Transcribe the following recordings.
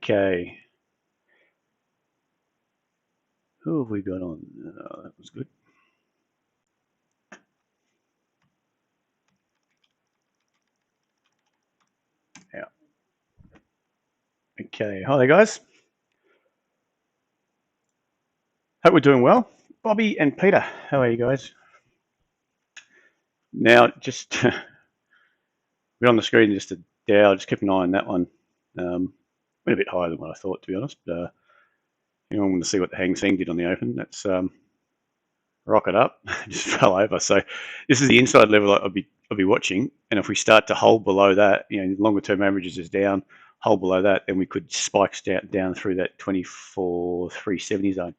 Okay. Who have we got on? That was good. Yeah. Okay. Hi there, guys. Hope we're doing well. Bobby and Peter, how are you guys? Now, just we're on the screen, just a Dow. Just keep an eye on that one. Went a bit higher than what I thought, to be honest. But I want to see what the Hang Seng did on the open. That's rocket up, just fell over. So this is the inside level I'll be watching. And if we start to hold below that, longer term averages is down, hold below that, then we could spike down through that 24,370 zone.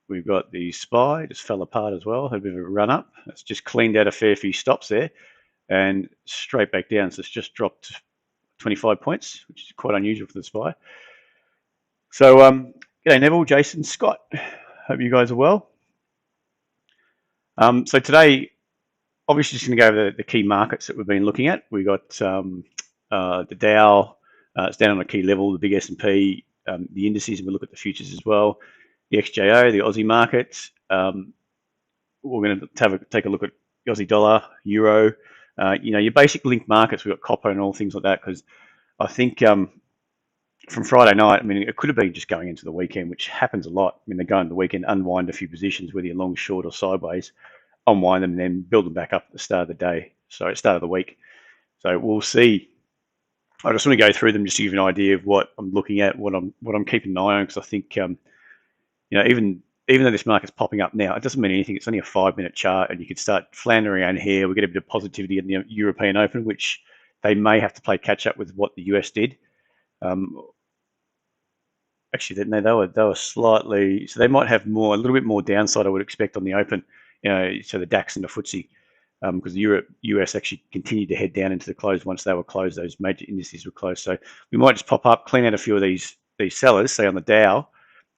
We've got the SPY, just fell apart as well, had a bit of a run up. It's just cleaned out a fair few stops there and straight back down. So it's just dropped 25 points, which is quite unusual for the SPY. So, g'day Neville, Jason, Scott. Hope you guys are well. So today, obviously just going to go over the key markets that we've been looking at. We got the Dow, it's down on a key level, the big S&P, the indices, and we look at the futures as well. The XJO, the Aussie market. We're going to take a look at the Aussie dollar, euro, your basic linked markets. We've got copper and all things like that, because I think from Friday night, it could have been just going into the weekend, which happens a lot. They go into the weekend, unwind a few positions, whether you're long, short, or sideways, unwind them, and then build them back up at the start of the day. So at start of the week. So we'll see. I just want to go through them just to give you an idea of what I'm looking at, what I'm keeping an eye on, because I think even though this market's popping up now, it doesn't mean anything. It's only a 5-minute chart, and you could start floundering around here. We get a bit of positivity in the European Open, which they may have to play catch up with what the US did. Actually, they were slightly, so they might have a little bit more downside I would expect on the Open. So the DAX and the FTSE, because the US actually continued to head down into the close once they were closed. Those major indices were closed. So we might just pop up, clean out a few of these sellers, say on the Dow.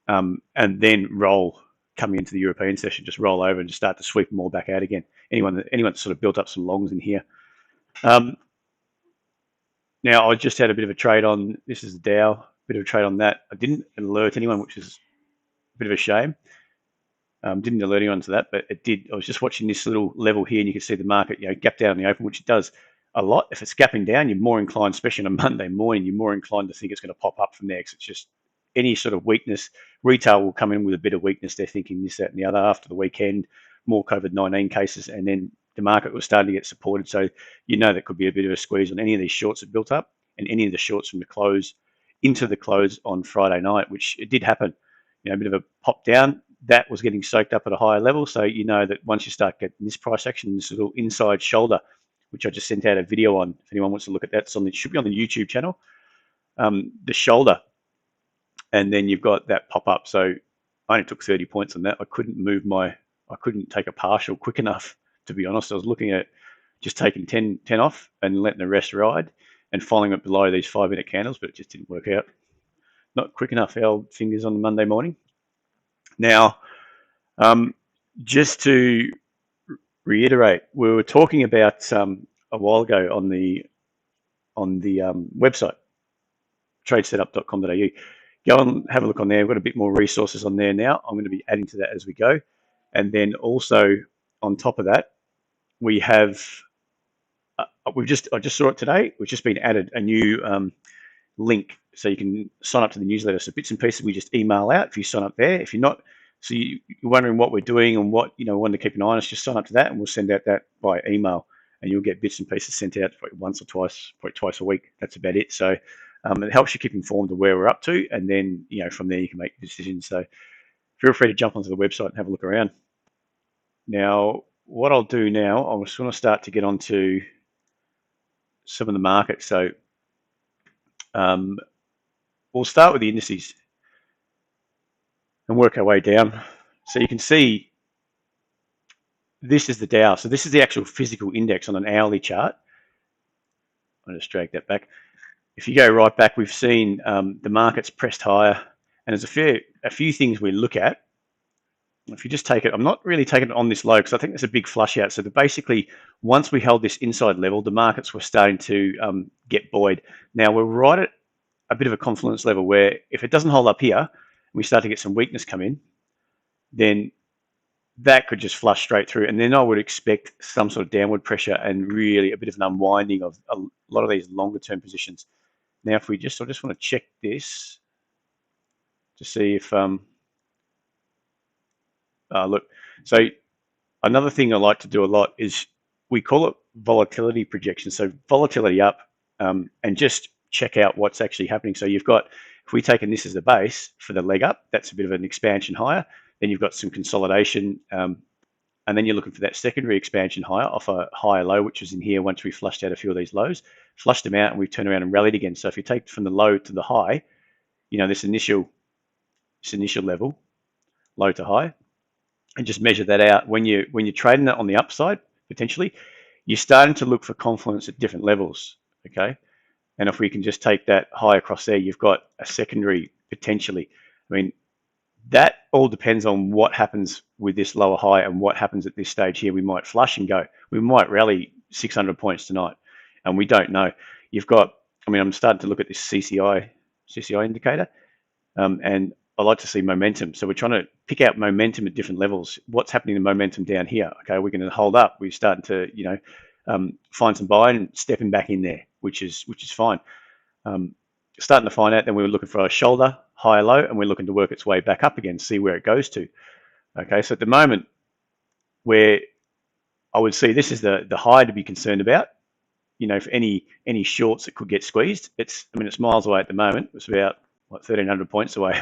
And then roll coming into the European session, just roll over and just start to sweep them all back out again. Anyone that sort of built up some longs in here. Now I just had a bit of a trade on, this is the Dow, bit of a trade on that. I didn't alert anyone, which is a bit of a shame. Didn't alert anyone to that, but it did. I was just watching this little level here, and you can see the market, gap down in the open, which it does a lot. If it's gapping down, you're more inclined, especially on a Monday morning, you're more inclined to think it's going to pop up from there, because it's just any sort of weakness. Retail will come in with a bit of weakness. They're thinking this, that, and the other after the weekend, more COVID-19 cases, and then the market was starting to get supported. So that could be a bit of a squeeze on any of these shorts that built up, and any of the shorts from the close into the close on Friday night, which it did happen. A bit of a pop down. That was getting soaked up at a higher level. So that once you start getting this price action, this little inside shoulder, which I just sent out a video on, if anyone wants to look at that, it should be on the YouTube channel. The shoulder. And then you've got that pop up. So I only took 30 points on that. I couldn't take a partial quick enough, to be honest. I was looking at just taking 10 off and letting the rest ride and following it below these 5-minute candles, but it just didn't work out. Not quick enough, our old fingers on Monday morning. Now, just to reiterate, we were talking about a while ago on the website, TradeSetup.com.au. Go and have a look on there. We've got a bit more resources on there now. I'm going to be adding to that as we go. And then also on top of that, we have, I just saw it today. We've just been added a new link, so you can sign up to the newsletter. So bits and pieces we just email out if you sign up there. If you're not, so you're wondering what we're doing and what, want to keep an eye on us, just sign up to that and we'll send out that by email, and you'll get bits and pieces sent out once or twice, probably twice a week. That's about it. So it helps you keep informed of where we're up to, and then from there you can make decisions. So feel free to jump onto the website and have a look around. Now, what I'll do now, I just want to start to get onto some of the markets. So we'll start with the indices and work our way down. So you can see this is the Dow. So this is the actual physical index on an hourly chart. I'll just drag that back. If you go right back, we've seen the market's pressed higher, and there's a few things we look at. If you just take it, I'm not really taking it on this low because I think there's a big flush out. So basically, once we held this inside level, the markets were starting to get buoyed. Now we're right at a bit of a confluence level where if it doesn't hold up here, and we start to get some weakness come in, then that could just flush straight through. And then I would expect some sort of downward pressure and really a bit of an unwinding of a lot of these longer term positions. Now, if we just, I just want to check this to see if, look, so another thing I like to do a lot is we call it volatility projection. So volatility up, and just check out what's actually happening. So you've got, if we taken this as a base for the leg up, that's a bit of an expansion higher. Then you've got some consolidation, and then you're looking for that secondary expansion higher off a higher low, which was in here once we flushed out a few of these lows, flushed them out, and we've turned around and rallied again. So if you take from the low to the high, this initial level, low to high, and just measure that out. When you're trading it on the upside, potentially, you're starting to look for confluence at different levels, okay? And if we can just take that high across there, you've got a secondary potentially. I mean, that all depends on what happens with this lower high and what happens at this stage here. We might flush and go. We might rally 600 points tonight, and we don't know. You've got, I mean, I'm starting to look at this CCI indicator, and I like to see momentum. So we're trying to pick out momentum at different levels. What's happening to momentum down here? Okay, we're going to hold up. We're starting to, find some buy and stepping back in there, which is fine. Starting to find out, then we were looking for a shoulder, higher low, and we're looking to work its way back up again, see where it goes to. Okay, so at the moment, where I would see this is the high to be concerned about. For any shorts that could get squeezed, it's miles away at the moment. It's about 1,300 points away,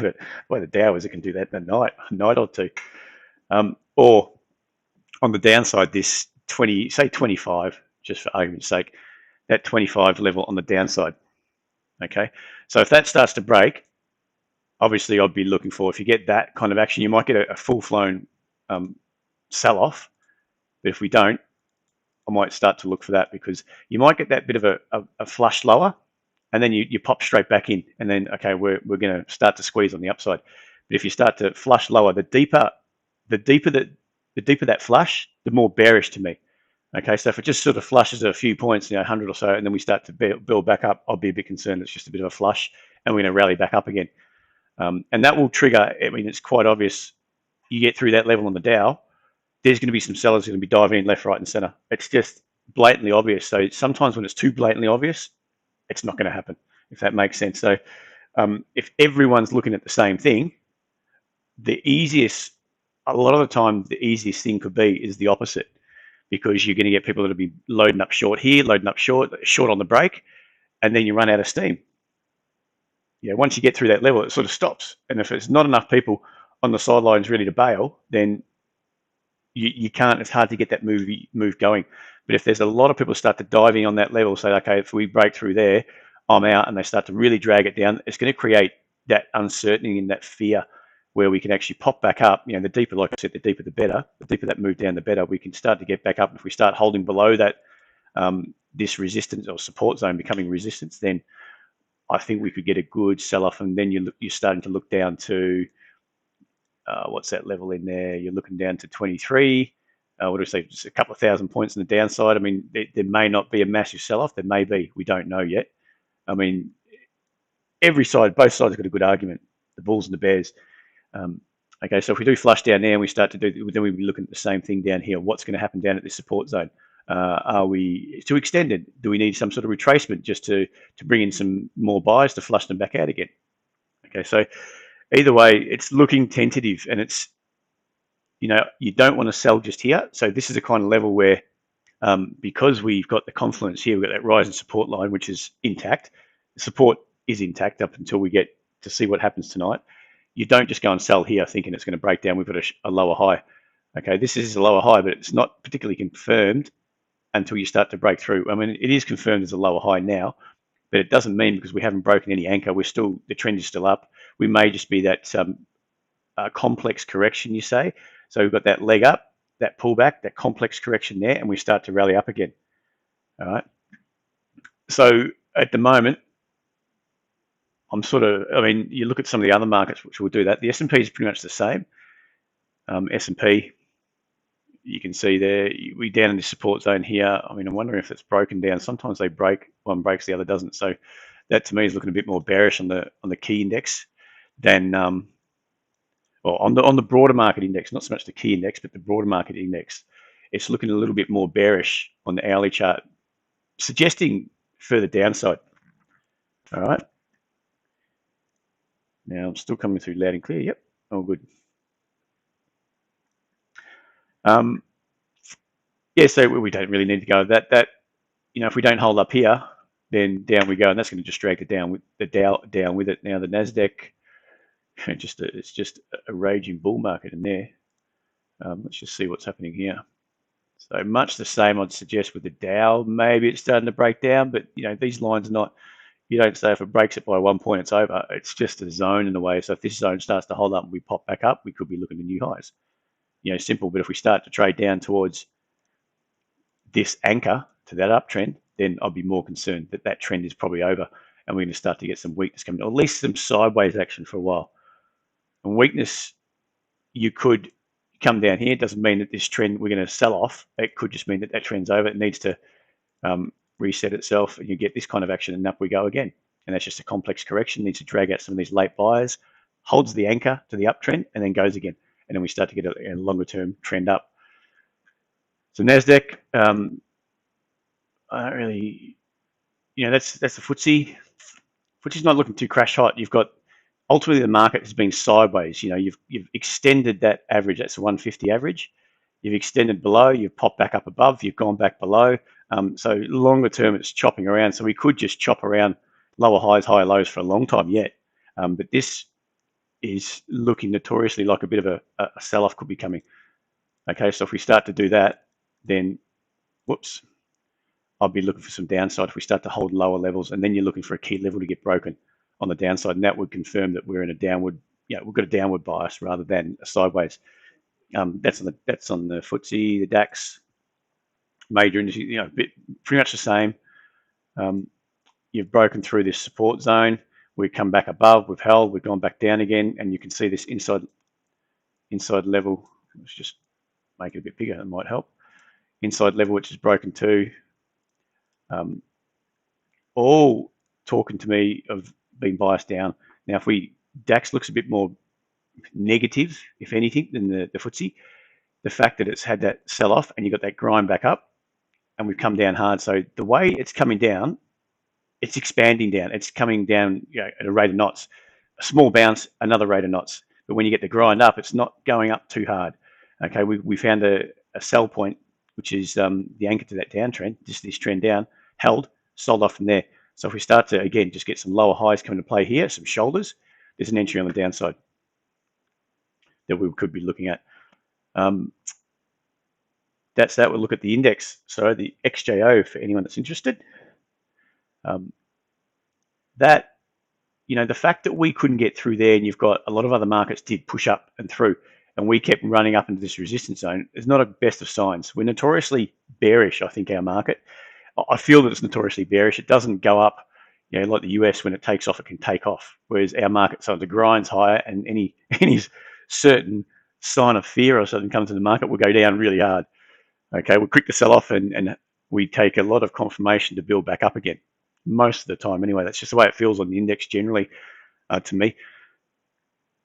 but the Dow is, it can do that in a night or two. Or on the downside, this 25, just for argument's sake, that 25 level on the downside. Okay, so if that starts to break, obviously I'd be looking for, if you get that kind of action, you might get a full-flown sell-off, but if we don't, I might start to look for that, because you might get that bit of a flush lower, and then you pop straight back in, and then, okay, we're going to start to squeeze on the upside. But if you start to flush lower, the deeper that flush, the more bearish to me. Okay, so if it just sort of flushes a few points, 100 or so, and then we start to build back up, I'll be a bit concerned it's just a bit of a flush, and we're going to rally back up again. And that will trigger, it's quite obvious, you get through that level on the Dow, there's going to be some sellers going to be diving in left, right, and center. It's just blatantly obvious. So sometimes when it's too blatantly obvious, it's not going to happen, if that makes sense. So if everyone's looking at the same thing, a lot of the time, the easiest thing could be is the opposite, because you're going to get people that will be loading up short here, loading up short on the break, and then you run out of steam. Once you get through that level, it sort of stops. And if it's not enough people on the sidelines ready to bail, then you can't, it's hard to get that move going. But if there's a lot of people start to diving on that level, say, okay, if we break through there, I'm out, and they start to really drag it down, it's going to create that uncertainty and that fear where we can actually pop back up. The deeper, like I said, the deeper the better. The deeper that move down, the better. We can start to get back up. If we start holding below that, this resistance or support zone becoming resistance, then I think we could get a good sell-off. And then you're starting to look down to, what's that level in there? You're looking down to 23. What do we say? Just a couple of thousand points on the downside. There may not be a massive sell-off. There may be. We don't know yet. Every side, both sides have got a good argument, the bulls and the bears. Okay, so if we do flush down there and we start to do, then we'll be looking at the same thing down here. What's going to happen down at this support zone? Are we too extended? Do we need some sort of retracement just to bring in some more buys to flush them back out again? Okay, so either way, it's looking tentative, and it's, you don't want to sell just here. So this is a kind of level where, because we've got the confluence here, we've got that rise and support line, which is intact. The support is intact up until we get to see what happens tonight. You don't just go and sell here thinking it's going to break down. We've got a lower high. Okay, this is a lower high, but it's not particularly confirmed until you start to break through. It is confirmed as a lower high now, but it doesn't mean, because we haven't broken any anchor, the trend is still up. We may just be that complex correction, you say. So we've got that leg up, that pullback, that complex correction there, and we start to rally up again. All right. So at the moment, you look at some of the other markets which will do that. The S&P is pretty much the same. S&P, you can see there, we're down in this support zone here. I'm wondering if it's broken down. Sometimes they break, one breaks, the other doesn't. So that to me is looking a bit more bearish on the key index than well, on the broader market index, not so much the key index, but the broader market index. It's looking a little bit more bearish on the hourly chart, suggesting further downside. All right. Now I'm still coming through loud and clear. Yep, all good. Yeah, so we don't really need to go that. If we don't hold up here, then down we go, and that's going to just drag it down with the Dow down with it. Now the Nasdaq, it's just a raging bull market in there. Let's just see what's happening here. So much the same, I'd suggest with the Dow. Maybe it's starting to break down, but these lines are not. You don't say if it breaks it by 1 point, it's over. It's just a zone in the way. So if this zone starts to hold up and we pop back up, we could be looking at new highs. Simple. But if we start to trade down towards this anchor to that uptrend, then I'd be more concerned that that trend is probably over and we're going to start to get some weakness coming, or at least some sideways action for a while. And weakness, you could come down here. It doesn't mean that this trend we're going to sell off. It could just mean that that trend's over. It needs to reset itself and you get this kind of action and up we go again. And that's just a complex correction. It needs to drag out some of these late buyers, holds the anchor to the uptrend and then goes again. And then we start to get a longer term trend up. So NASDAQ, I don't really, that's the FTSE. FTSE's not looking too crash hot. You've got, ultimately the market has been sideways. You've extended that average. That's the 150 average. You've extended below. You've popped back up above. You've gone back below. So longer term, it's chopping around. So we could just chop around lower highs, higher lows for a long time yet. But this is looking notoriously like a bit of a sell-off could be coming. Okay, so if we start to do that, then, whoops, I'll be looking for some downside if we start to hold lower levels, and then you're looking for a key level to get broken on the downside, and that would confirm that we're in a downward, we've got a downward bias rather than a sideways. That's on the FTSE, the DAX, major industry, pretty much the same. You've broken through this support zone. We've come back above. We've held. We've gone back down again, and you can see this inside level. Let's just make it a bit bigger. That might help. Inside level, which is broken too. All talking to me of being biased down. Now, if DAX looks a bit more negative, if anything, than the FTSE, the fact that it's had that sell-off and you got that grind back up, and we've come down hard. So the way it's coming down, it's expanding down. It's coming down at a rate of knots. A small bounce, another rate of knots. But when you get the grind up, it's not going up too hard. Okay, we found a sell point, which is the anchor to that downtrend, just this trend down, held, sold off from there. So if we start to, again, just get some lower highs coming to play here, some shoulders, there's an entry on the downside that we could be looking at. That's that. We'll look at the index. So the XJO, for anyone that's interested. That, the fact that we couldn't get through there and you've got a lot of other markets did push up and through, and we kept running up into this resistance zone, is not a best of signs. We're notoriously bearish, I think, our market. I feel that it's notoriously bearish. It doesn't go up, like the US, when it takes off, it can take off. Whereas our market sometimes grinds higher, and any certain sign of fear or something comes to the market will go down really hard. Okay, we're quick to sell off, and we take a lot of confirmation to build back up again. Most of the time, anyway. That's just the way it feels on the index generally, to me.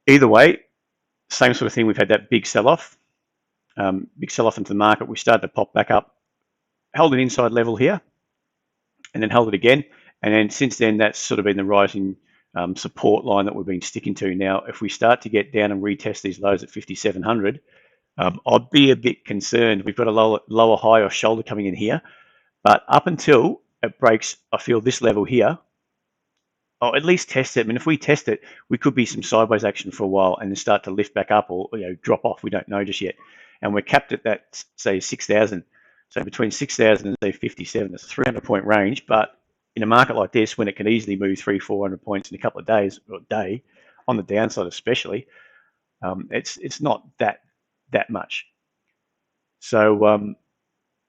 Either way, same sort of thing. We've had that big sell-off into the market. We started to pop back up, held an inside level here, and then held it again. And then since then, that's sort of been the rising support line that we've been sticking to. Now, if we start to get down and retest these lows at 5,700, I'd be a bit concerned. We've got a lower high or shoulder coming in here, but up until it breaks, I feel, this level here, I'll at least test it. I mean, if we test it, we could be some sideways action for a while and then start to lift back up or drop off. We don't know just yet. And we're capped at that, say, 6,000. So between 6,000 and say 57, it's a 300-point range. But in a market like this, when it can easily move 300-400 points in a couple of days or a day, on the downside especially, it's not that much. So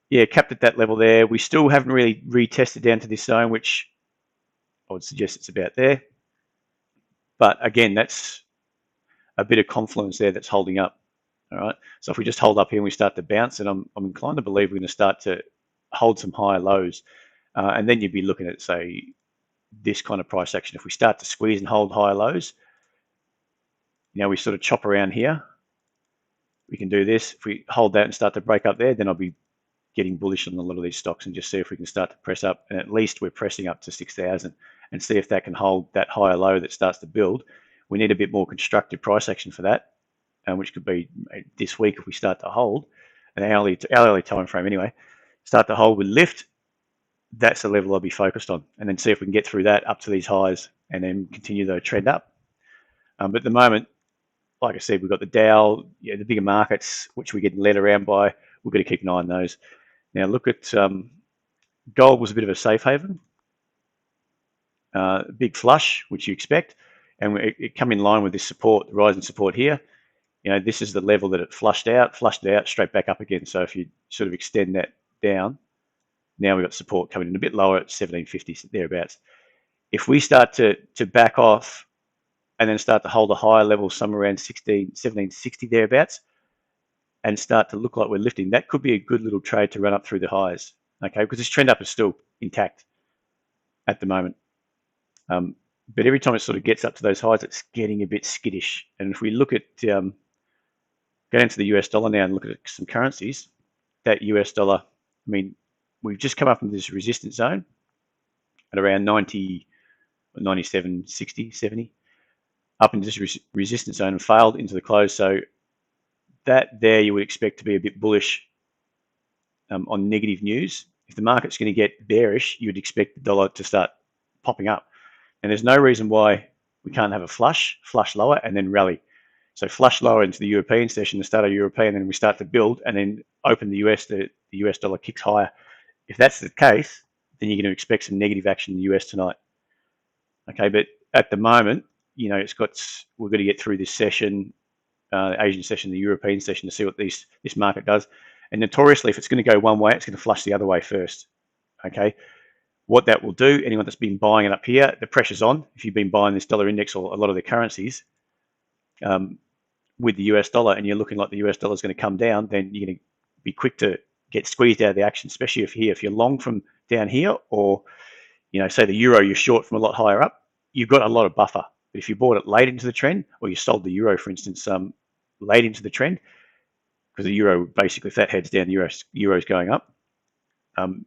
yeah, capped at that level there. We still haven't really retested down to this zone, which I would suggest it's about there. But again, that's a bit of confluence there that's holding up. All right. So if we just hold up here and we start to bounce, and I'm inclined to believe we're going to start to hold some higher lows, and then you'd be looking at, say, this kind of price action. If we start to squeeze and hold higher lows, we sort of chop around here. We can do this. If we hold that and start to break up there, then I'll be getting bullish on a lot of these stocks and just see if we can start to press up. And at least we're pressing up to 6,000 and see if that can hold that higher low that starts to build. We need a bit more constructive price action for that, which could be this week if we start to hold an hourly time frame anyway. Start to hold with lift. That's the level I'll be focused on, and then see if we can get through that up to these highs and then continue the trend up. But at the moment, like I said, we've got the Dow, the bigger markets, which we're getting led around by. We've got to keep an eye on those. Now look at gold was a bit of a safe haven, big flush, which you expect, and it come in line with this support, the rise in support here. This is the level that it flushed out, straight back up again. So if you sort of extend that down, now we've got support coming in a bit lower at 1750 thereabouts. If we start to back off and then start to hold a higher level somewhere around 1760 thereabouts and start to look like we're lifting, that could be a good little trade to run up through the highs, okay? Because this trend up is still intact at the moment. But every time it sort of gets up to those highs, it's getting a bit skittish. And if we look at, go into the US dollar now and look at some currencies, that US dollar, I mean, we've just come up into this resistance zone at around 90, 97, 60, 70, up into this resistance zone and failed into the close. So that there you would expect to be a bit bullish on negative news. If the market's going to get bearish, you would expect the dollar to start popping up. And there's no reason why we can't have a flush lower and then rally. So flush lower into the European session, the start of European, and then we start to build and then open the US, the US dollar kicks higher. If that's the case, then you're going to expect some negative action in the US tonight. Okay, but at the moment, we've got to get through this session, Asian session, the European session, to see what this market does. And notoriously, if it's going to go one way, it's going to flush the other way first. Okay, what that will do, anyone that's been buying it up here, the pressure's on. If you've been buying this dollar index or a lot of the currencies with the US dollar and you're looking like the US dollar is going to come down, then you're going to be quick to get squeezed out of the action, especially if you're long from down here, or say the euro you're short from a lot higher up, you've got a lot of buffer. But if you bought it late into the trend, or you sold the euro, for instance, late into the trend, because the euro basically, if that heads down, the euro's going up,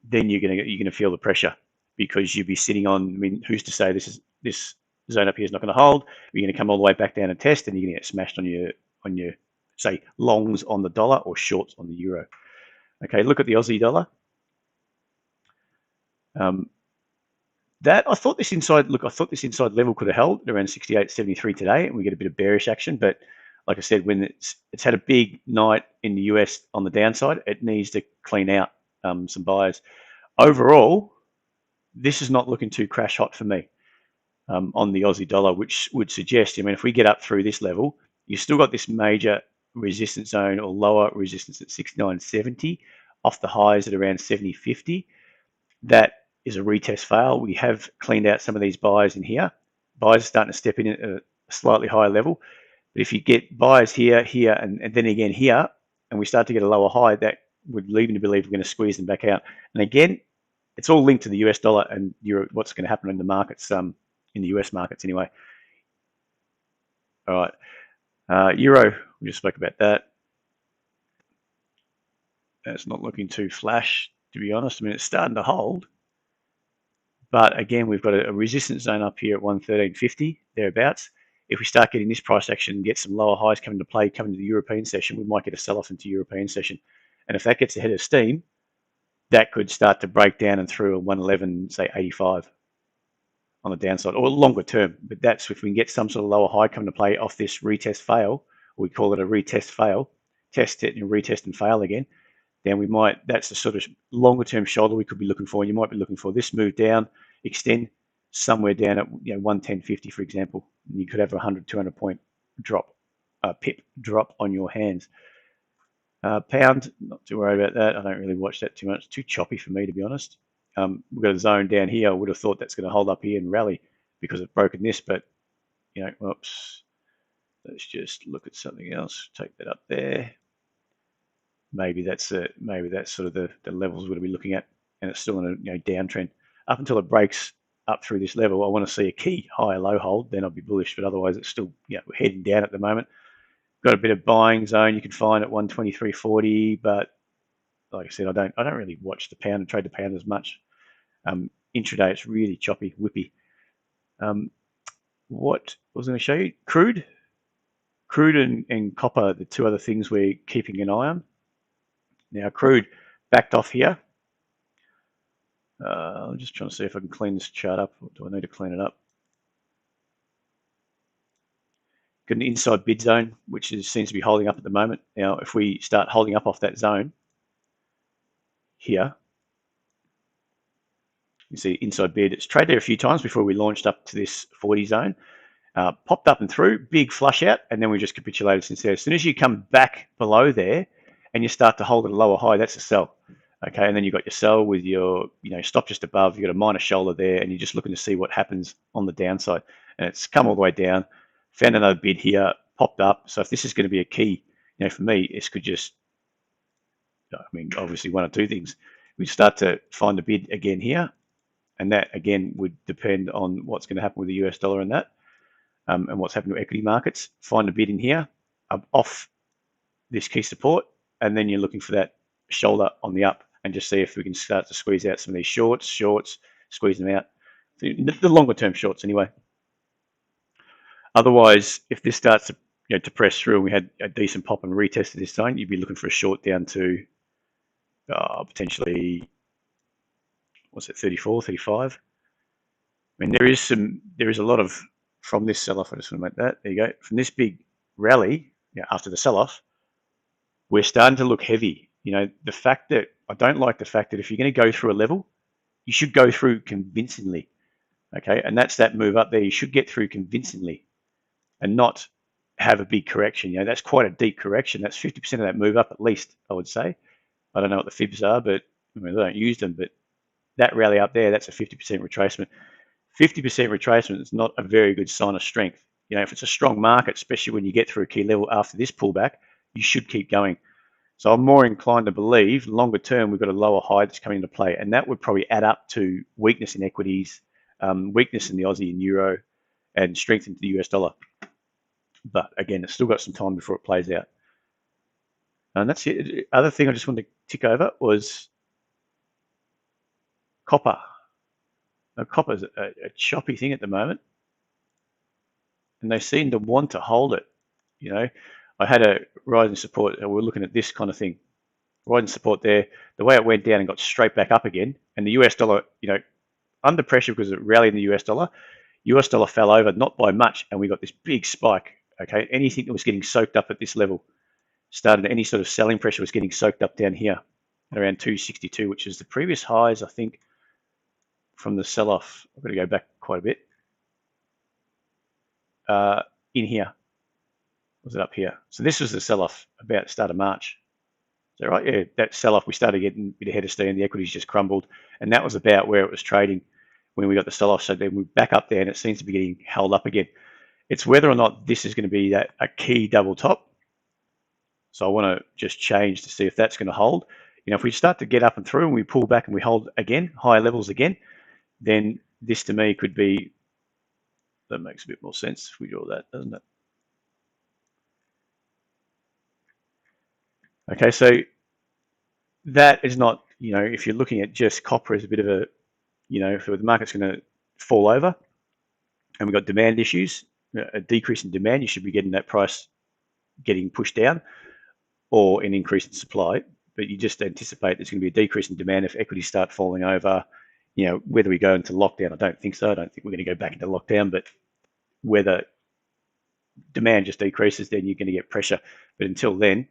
then you're gonna feel the pressure, because you'll be sitting on. I mean, who's to say this zone up here is not going to hold? You're going to come all the way back down and test, and you're going to get smashed on your say longs on the dollar or shorts on the euro. Okay, look at the Aussie dollar. I thought this inside level could have held around 68.73 today, and we get a bit of bearish action. But like I said, when it's had a big night in the US on the downside, it needs to clean out some buyers. Overall, this is not looking too crash hot for me on the Aussie dollar, which would suggest, if we get up through this level, you've still got this major resistance zone or lower resistance at 69.70 off the highs at around 70.50. That is a retest fail. We have cleaned out some of these buyers in here. Buyers are starting to step in at a slightly higher level. But if you get buyers here, and then again here, and we start to get a lower high, that would lead me to believe we're going to squeeze them back out. And again, it's all linked to the US dollar and euro, what's going to happen in the markets, in the US markets anyway. All right. Euro, we just spoke about that. It's not looking too flash, to be honest. I mean, it's starting to hold. But again, we've got a resistance zone up here at 113.50, thereabouts. If we start getting this price action and get some lower highs coming to play, coming to the European session, we might get a sell-off into European session. And if that gets ahead of steam, that could start to break down and through a 111, say 85 on the downside, or longer term. But that's if we can get some sort of lower high coming to play off this retest fail, or we call it a retest fail, test it and retest and fail again, then we might, that's the sort of longer term shoulder we could be looking for. And you might be looking for this move down, extend somewhere down at 110.50, for example. And you could have a 100, 200 point drop, pip drop on your hands. Pound, not too worried about that. I don't really watch that too much. It's too choppy for me, to be honest. We've got a zone down here. I would have thought that's going to hold up here and rally because it's broken this, but whoops. Let's just look at something else. Take that up there. Maybe that's sort of the levels we're going to be looking at, and it's still in a downtrend up until it breaks up through this level, I want to see a key higher low hold, then I'll be bullish. But otherwise, it's still we're heading down at the moment. Got a bit of buying zone you can find at 123.40, but like I said, I don't really watch the pound and trade the pound as much. Intraday, it's really choppy, whippy. What I was going to show you, crude and copper, the two other things we're keeping an eye on. Now, crude backed off here. I'm just trying to see if I can clean this chart up. Or do I need to clean it up? Got an inside bid zone, which seems to be holding up at the moment. Now, if we start holding up off that zone here, you see inside bid. It's traded there a few times before we launched up to this 40 zone. Popped up and through, big flush out, and then we just capitulated since there. As soon as you come back below there and you start to hold at a lower high, that's a sell. Okay, and then you've got your sell with your stop just above. You've got a minor shoulder there, and you're just looking to see what happens on the downside. And it's come all the way down, found another bid here, popped up. So if this is going to be a key, for me, this could just, obviously one or two things. We start to find a bid again here, and that again would depend on what's going to happen with the US dollar and that. And what's happening to equity markets. Find a bid in here, off this key support, and then you're looking for that shoulder on the up, and just see if we can start to squeeze out some of these shorts, squeeze them out. The longer term shorts anyway. Otherwise, if this starts to press through and we had a decent pop and retest of this zone, you'd be looking for a short down to potentially, what's it, 34, 35. There is a lot of, from this sell-off, I just want to make that, there you go, from this big rally after the sell-off, we're starting to look heavy. The fact that, I don't like the fact that if you're going to go through a level, you should go through convincingly, okay? And that's that move up there. You should get through convincingly and not have a big correction. That's quite a deep correction. That's 50% of that move up at least, I would say. I don't know what the fibs are, but I don't use them, but that rally up there, that's a 50% retracement. 50% retracement is not a very good sign of strength. If it's a strong market, especially when you get through a key level after this pullback, you should keep going. So I'm more inclined to believe longer term we've got a lower high that's coming into play, and that would probably add up to weakness in equities, weakness in the Aussie and Euro, and strength into the US dollar. But again, it's still got some time before it plays out. And that's it. The other thing I just wanted to tick over was copper. Now, copper's a choppy thing at the moment, and they seem to want to hold it. I had a rising support. We're looking at this kind of thing, rising support there. The way it went down and got straight back up again, and the US dollar, under pressure because it rallied in the US dollar. US dollar fell over, not by much, and we got this big spike. Okay, anything that was getting soaked up at this level started. Any sort of selling pressure was getting soaked up down here at around 262, which is the previous highs, I think, from the sell-off. I've got to go back quite a bit. In here, was it up here? So this was the sell-off about the start of March. Is that right? Yeah, that sell-off, we started getting a bit ahead of steam. The equities just crumbled, and that was about where it was trading when we got the sell-off. So then we're back up there, and it seems to be getting held up again. It's whether or not this is going to be a key double top. So I want to just change to see if that's going to hold. If we start to get up and through and we pull back and we hold again, higher levels again, then this to me could be, that makes a bit more sense if we draw that, doesn't it? Okay, so that is not, if you're looking at just copper as a bit of a, if the market's going to fall over and we've got demand issues, a decrease in demand, you should be getting that price getting pushed down, or an increase in supply. But you just anticipate there's going to be a decrease in demand if equities start falling over. Whether we go into lockdown, I don't think so. I don't think we're going to go back into lockdown, but whether demand just decreases, then you're going to get pressure. But until then,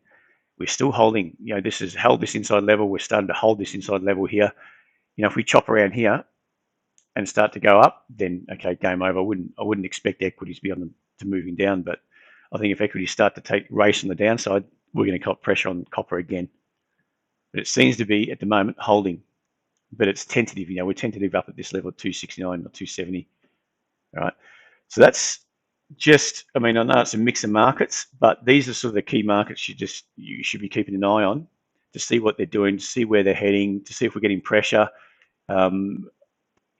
we're still holding, this has held this inside level. We're starting to hold this inside level here. If we chop around here and start to go up, then okay, game over. I wouldn't expect equities to be on them to moving down, but I think if equities start to take race on the downside, we're going to cop pressure on copper again. But it seems to be at the moment holding, but it's tentative. We're tentative up at this level, 269 or 270. All right. So that's just, I know it's a mix of markets, but these are sort of the key markets you should be keeping an eye on to see what they're doing, to see where they're heading, to see if we're getting pressure.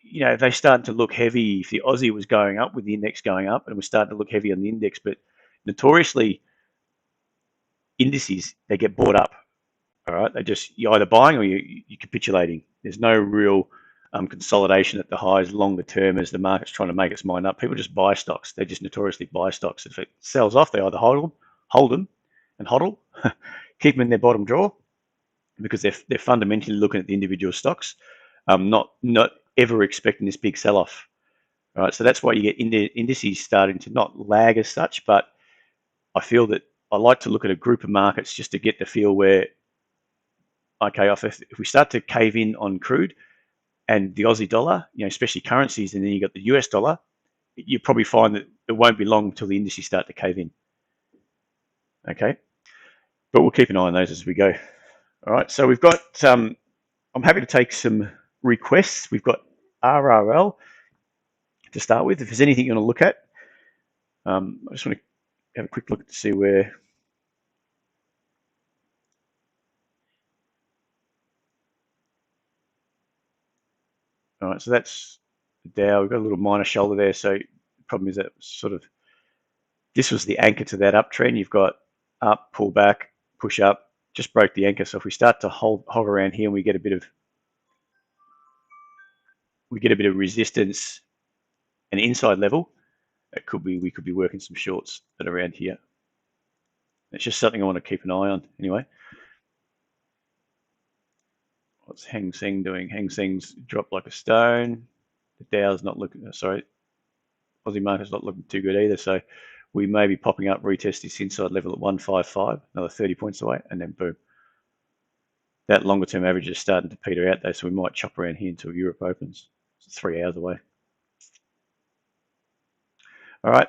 if they start to look heavy, if the Aussie was going up with the index going up, and it was starting to look heavy on the index, but notoriously indices, they get bought up. All right, you're either buying or you're capitulating. There's no real consolidation at the highs longer term as the market's trying to make its mind up. People just buy stocks. They just notoriously buy stocks. If it sells off, they either hold them and hodl, keep them in their bottom drawer because they're fundamentally looking at the individual stocks, not ever expecting this big sell-off. All right, so that's why you get indices starting to not lag as such, but I feel that I like to look at a group of markets just to get the feel where, okay, if we start to cave in on crude and the Aussie dollar, especially currencies, and then you got the US dollar, you probably find that it won't be long until the indices start to cave in. Okay, but we'll keep an eye on those as we go. All right, so we've got, I'm happy to take some requests. We've got RRL to start with. If there's anything you want to look at, I just want to have a quick look to see where. All right, so that's the Dow. We've got a little minor shoulder there. So the problem is that this was the anchor to that uptrend. You've got up, pull back, push up, just broke the anchor. So if we start to hover around here and we get a bit of resistance and inside level, we could be working some shorts at around here. It's just something I want to keep an eye on anyway. What's Hang Seng doing? Hang Seng's dropped like a stone. The Dow's not looking, sorry, Aussie market's not looking too good either. So we may be popping up, retest this inside level at 155, another 30 points away, and then boom. That longer term average is starting to peter out though, so we might chop around here until Europe opens. It's 3 hours away. All right,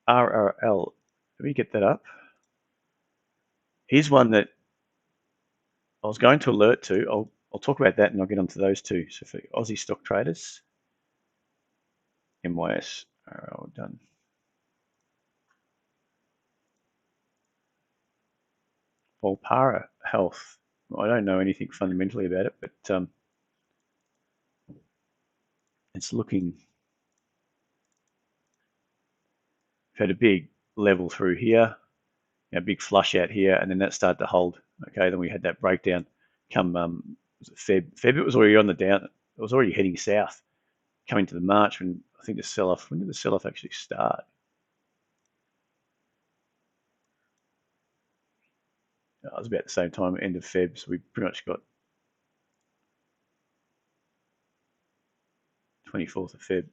RRL, let me get that up. Here's one that I was going to alert to. I'll talk about that and I'll get onto those two. So for Aussie stock traders, MYS, RRL done. Volpara Health. I don't know anything fundamentally about it, but it's looking. We've had a big level through here, a big flush out here, and then that started to hold. Okay, then we had that breakdown come was it Feb? Feb, it was already on the down. It was already heading south, coming to the March when I think the sell-off. When did the sell-off actually start? It was about the same time, end of Feb. So we pretty much got 24th of Feb.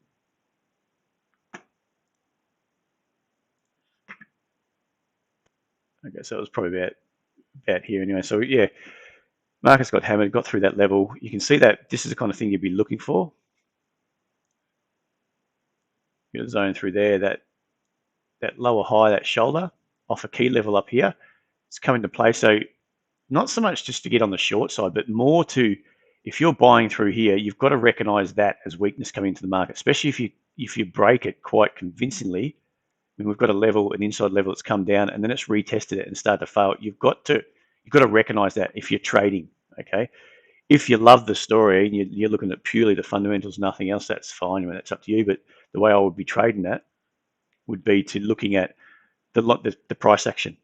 Okay, so it was probably about here anyway. So yeah, markets got hammered, got through that level. You can see that this is the kind of thing you'd be looking for. You got a zone through there, that lower high, that shoulder off a key level up here. It's coming to play. So not so much just to get on the short side, but more to, if you're buying through here, you've got to recognize that as weakness coming into the market, especially if you break it quite convincingly. I mean, we've got a level, an inside level that's come down, and then it's retested it and started to fail. You've got to recognize that if you're trading. Okay, if you love the story and you're looking at purely the fundamentals, nothing else, that's fine. I mean, that's up to you. But the way I would be trading that would be to looking at the price action.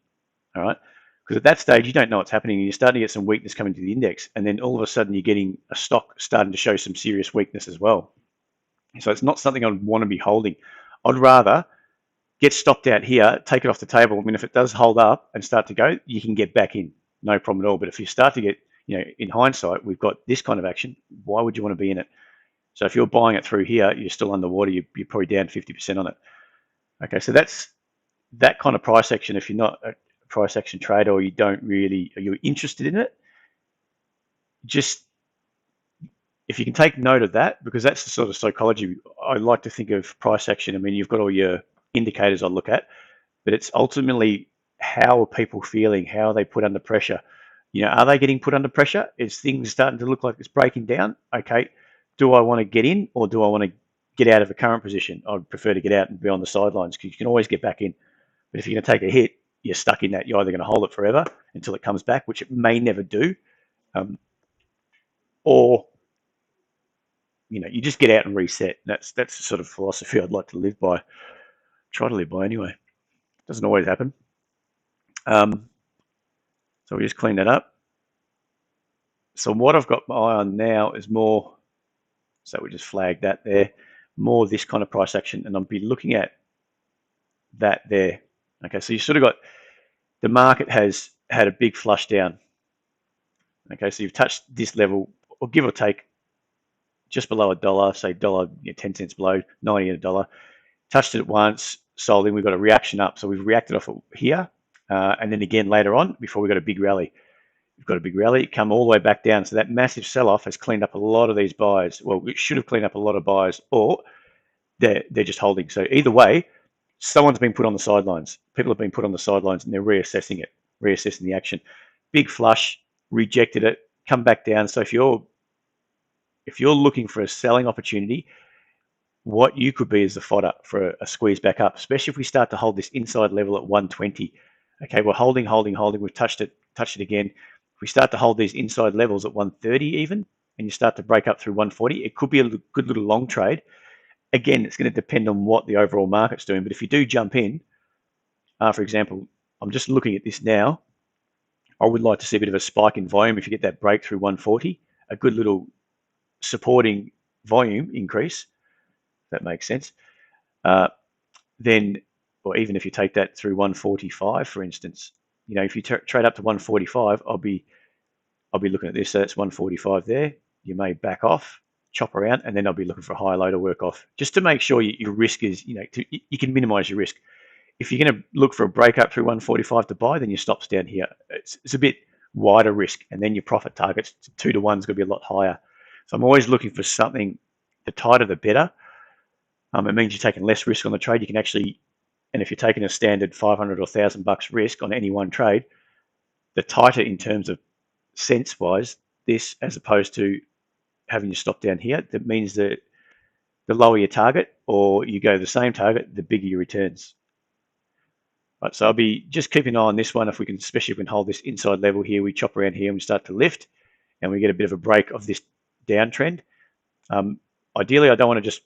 All right, because at that stage you don't know what's happening, and you're starting to get some weakness coming to the index, and then all of a sudden you're getting a stock starting to show some serious weakness as well. So it's not something I'd want to be holding. I'd rather get stopped out here, take it off the table. I mean, if it does hold up and start to go, you can get back in, no problem at all. But if you start to get, in hindsight, we've got this kind of action, why would you want to be in it? So if you're buying it through here, you're still underwater, you're probably down 50% on it. Okay, so that's that kind of price action. If you're not a price action trader or you're interested in it, just if you can take note of that, because that's the sort of psychology I like to think of price action. I mean, you've got all your indicators I look at, but it's ultimately how are people feeling? How are they put under pressure? Are they getting put under pressure? Is things starting to look like it's breaking down? Okay, do I want to get in or do I want to get out of a current position? I'd prefer to get out and be on the sidelines because you can always get back in. But if you're going to take a hit, you're stuck in that. You're either going to hold it forever until it comes back, which it may never do, or you just get out and reset. That's the sort of philosophy I'd like to live by. Try to live by anyway. Doesn't always happen. So we just clean that up. So what I've got my eye on now is more, so we just flag that there, more this kind of price action, and I'll be looking at that there. Okay, so you sort of got, the market has had a big flush down. Okay, so you've touched this level, or give or take, just below $1, say dollar, 10 cents below, 90 and a dollar. Touched it once, sold in, we've got a reaction up. So we've reacted off here, and then again later on, before we got a big rally. We've got a big rally, come all the way back down. So that massive sell-off has cleaned up a lot of these buyers. Well, it should have cleaned up a lot of buyers, or they're just holding. So either way, someone's been put on the sidelines. People have been put on the sidelines, and they're reassessing it, reassessing the action. Big flush, rejected it, come back down. So if you're looking for a selling opportunity, what you could be is the fodder for a squeeze back up, especially if we start to hold this inside level at 120. Okay, we're holding. We've touched it again. If we start to hold these inside levels at 130 even, and you start to break up through 140, it could be a good little long trade. Again, it's going to depend on what the overall market's doing. But if you do jump in, for example, I'm just looking at this now. I would like to see a bit of a spike in volume if you get that break through 140, a good little supporting volume increase. That makes sense. Then, or even if you take that through 145, for instance, if you trade up to 145, I'll be looking at this. So that's 145 there. You may back off, chop around, and then I'll be looking for a higher low to work off, just to make sure your risk is, you can minimize your risk. If you're going to look for a breakup through 145 to buy, then your stops down here. It's a bit wider risk, and then your profit targets 2 to 1 is going to be a lot higher. So I'm always looking for something, the tighter the better. It means you're taking less risk on the trade. You can actually, and if you're taking a standard 500 or $1,000 risk on any one trade, the tighter in terms of sense wise, this as opposed to having your stop down here, that means that the lower your target, or you go the same target, the bigger your returns. Right, so I'll be just keeping an eye on this one. If we can, especially if we can hold this inside level here, we chop around here and we start to lift, and we get a bit of a break of this downtrend. Ideally, I don't want to just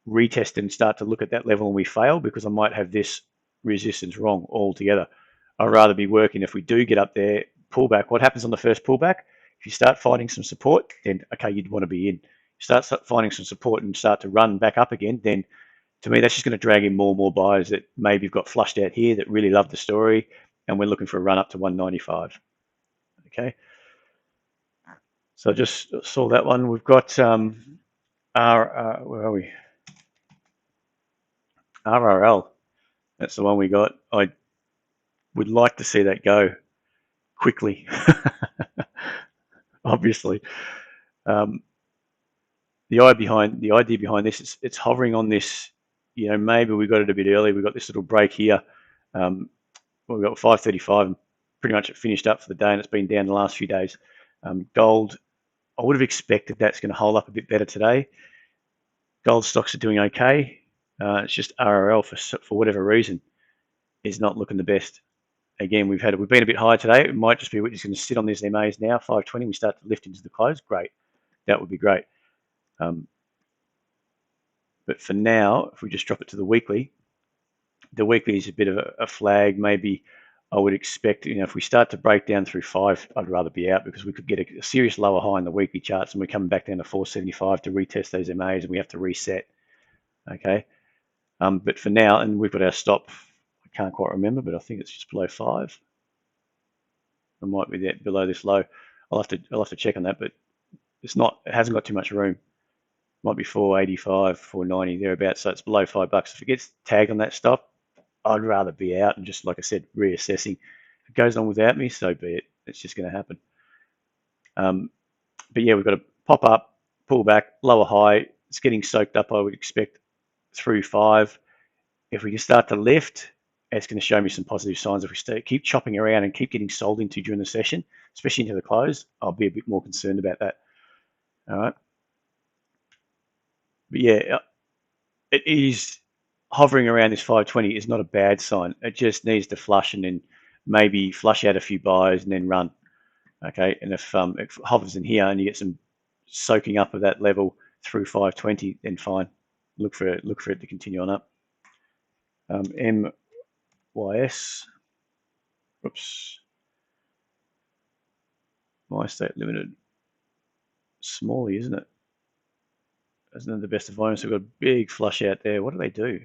retest and start to look at that level and we fail, because I might have this resistance wrong altogether. I'd rather be working, if we do get up there, pullback. What happens on the first pullback? If you start finding some support, then okay, you'd want to be in. You start finding some support and start to run back up again, then to me, that's just going to drag in more and more buyers that maybe have got flushed out here that really love the story, and we're looking for a run up to 195. Okay. So I just saw that one. We've got where are we? RRL. That's the one we got. I would like to see that go quickly. Obviously, the idea behind this is it's hovering on this. Maybe we got it a bit early. We got this little break here. We got 535, and pretty much it finished up for the day, and it's been down the last few days. Gold, I would have expected that's going to hold up a bit better today. Gold stocks are doing okay. It's just RRL for whatever reason is not looking the best. Again, we've been a bit higher today. It might just be we're just going to sit on these MAs now. 520, we start to lift into the close. Great, that would be great. But for now, if we just drop it to the weekly is a bit of a flag. Maybe I would expect, if we start to break down through 5, I'd rather be out, because we could get a serious lower high in the weekly charts, and we're coming back down to 475 to retest those MAs, and we have to reset. Okay. But for now, and we've got our stop, I can't quite remember, but I think it's just below 5. It might be below this low. I'll have to check on that, but it hasn't got too much room. Might be 485, 490, thereabouts. So it's below $5. If it gets tagged on that stop, I'd rather be out and just, like I said, reassessing. If it goes on without me, so be it. It's just going to happen. But yeah, we've got to pop up, pull back, lower high. It's getting soaked up, I would expect, through 5. If we can start to lift, it's going to show me some positive signs. If we keep chopping around and keep getting sold into during the session, especially into the close, I'll be a bit more concerned about that. All right. But yeah, it is hovering around this 520 is not a bad sign. It just needs to flush, and then maybe flush out a few buyers and then run. Okay, and if it hovers in here and you get some soaking up of that level, through 520, then fine. Look for it to continue on up. MYS, oops, My State Limited, smally, isn't it? Isn't it the best of volumes? So we've got a big flush out there. What do they do?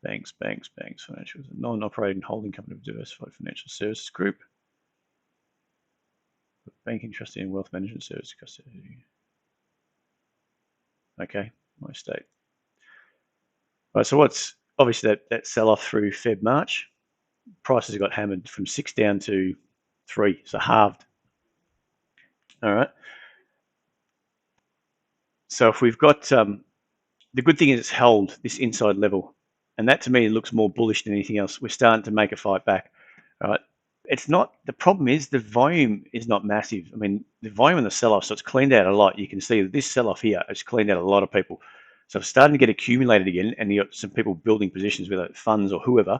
Banks, financials, non-operating holding company of diversified financial services group. Banking, trustee, and wealth management service custody. Okay, My State. All right, so what's obviously that sell-off through Feb, March? Prices got hammered from 6 down to 3, so halved. All right. So if we've got, the good thing is it's held this inside level, and that to me looks more bullish than anything else. We're starting to make a fight back. All right. It's not, the problem is the volume is not massive. I mean, the volume in the sell-off, so it's cleaned out a lot. You can see that this sell-off here has cleaned out a lot of people. So it's starting to get accumulated again, and you got some people building positions, whether funds or whoever,